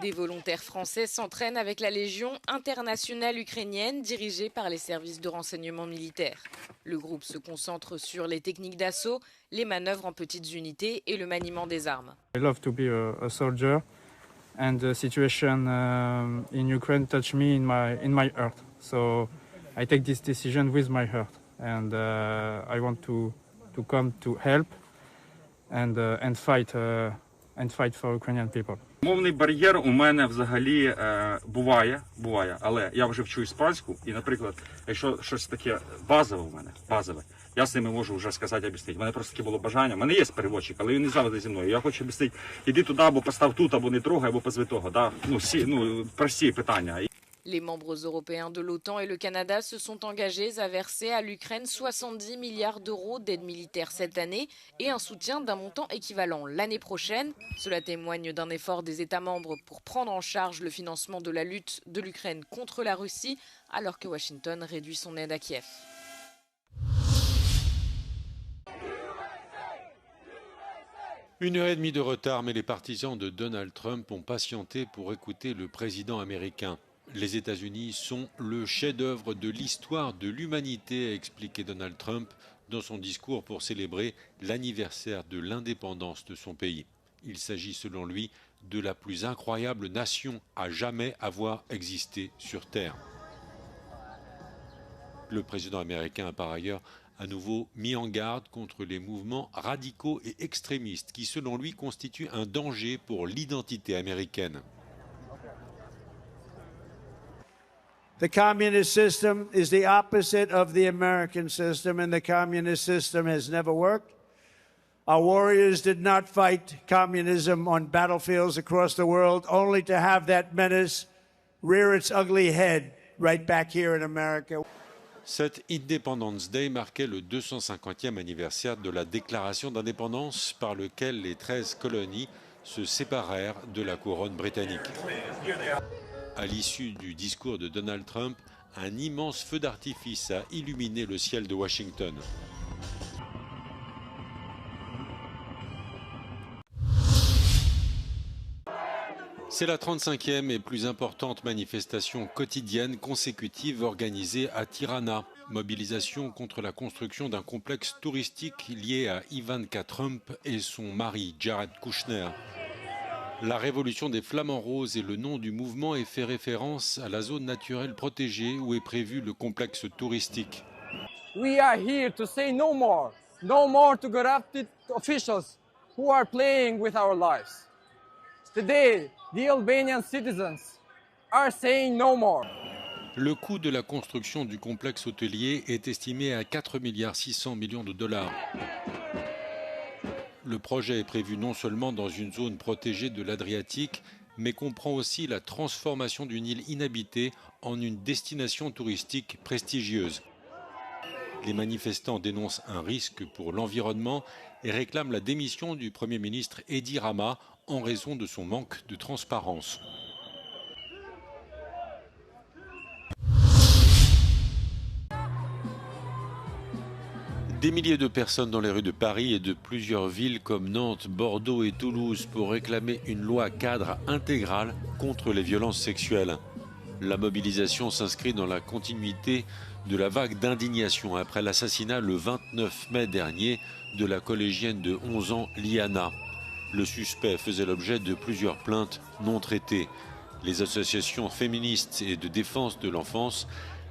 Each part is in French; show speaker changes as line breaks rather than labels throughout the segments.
Des volontaires français s'entraînent avec la Légion internationale ukrainienne dirigée par les services de renseignement militaire. Le groupe se concentre sur les techniques d'assaut, les manœuvres en petites unités et le maniement des armes.
I love to be a soldier, and the situation in Ukraine touched me in my heart. So I take this decision with my heart, and I want to come to help and fight for Ukrainian people.
Мовний бар'єр у мене взагалі буває, але я вже вчу іспанську, і, наприклад, якщо щось таке базове у мене, я з ними можу вже сказати, об'яснити. У мене просто таке було бажання. У мене є переводчик, але він не завжди зі мною. Я хочу об'яснити, іди туди, або постав тут, або не трогай, або позви того. Да? Прості питання.
Les membres européens de l'OTAN et le Canada se sont engagés à verser à l'Ukraine 70 milliards d'euros d'aide militaire cette année et un soutien d'un montant équivalent l'année prochaine. Cela témoigne d'un effort des États membres pour prendre en charge le financement de la lutte de l'Ukraine contre la Russie, alors que Washington réduit son aide à Kiev.
Une heure et demie de retard, mais les partisans de Donald Trump ont patienté pour écouter le président américain. Les États-Unis sont le chef-d'œuvre de l'histoire de l'humanité, a expliqué Donald Trump dans son discours pour célébrer l'anniversaire de l'indépendance de son pays. Il s'agit selon lui de la plus incroyable nation à jamais avoir existé sur Terre. Le président américain a par ailleurs à nouveau mis en garde contre les mouvements radicaux et extrémistes qui, selon lui, constituent un danger pour l'identité américaine.
The communist system is the opposite of the American system, and the communist system has never worked. Our warriors did not fight communism on battlefields across the world, only to have that menace rear its ugly head right back here in America.
Cet Independence Day marquait le 250e anniversaire de la déclaration d'indépendance par lequel les 13 colonies se séparèrent de la couronne britannique. À l'issue du discours de Donald Trump, un immense feu d'artifice a illuminé le ciel de Washington. C'est la 35e et plus importante manifestation quotidienne consécutive organisée à Tirana. Mobilisation contre la construction d'un complexe touristique lié à Ivanka Trump et son mari Jared Kushner. La révolution des flamants roses est le nom du mouvement et fait référence à la zone naturelle protégée où est prévu le complexe touristique.
We are here to say no more to corrupted officials who are playing with our lives. Today, the Albanian citizens are saying no more.
Le coût de la construction du complexe hôtelier est estimé à 4,6 milliards de dollars. Le projet est prévu non seulement dans une zone protégée de l'Adriatique, mais comprend aussi la transformation d'une île inhabitée en une destination touristique prestigieuse. Les manifestants dénoncent un risque pour l'environnement et réclament la démission du Premier ministre Edi Rama en raison de son manque de transparence. Des milliers de personnes dans les rues de Paris et de plusieurs villes comme Nantes, Bordeaux et Toulouse pour réclamer une loi cadre intégrale contre les violences sexuelles. La mobilisation s'inscrit dans la continuité de la vague d'indignation après l'assassinat le 29 mai dernier de la collégienne de 11 ans Liana. Le suspect faisait l'objet de plusieurs plaintes non traitées. Les associations féministes et de défense de l'enfance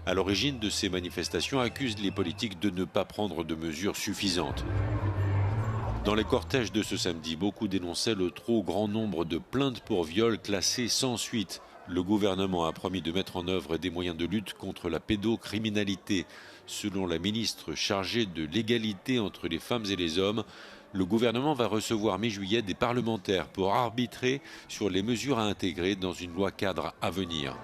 à l'origine de ces manifestations accusent les politiques de ne pas prendre de mesures suffisantes. Dans les cortèges de ce samedi, beaucoup dénonçaient le trop grand nombre de plaintes pour viol classées sans suite. Le gouvernement a promis de mettre en œuvre des moyens de lutte contre la pédocriminalité. Selon la ministre chargée de l'égalité entre les femmes et les hommes, le gouvernement va recevoir mi-juillet des parlementaires pour arbitrer sur les mesures à intégrer dans une loi cadre à venir.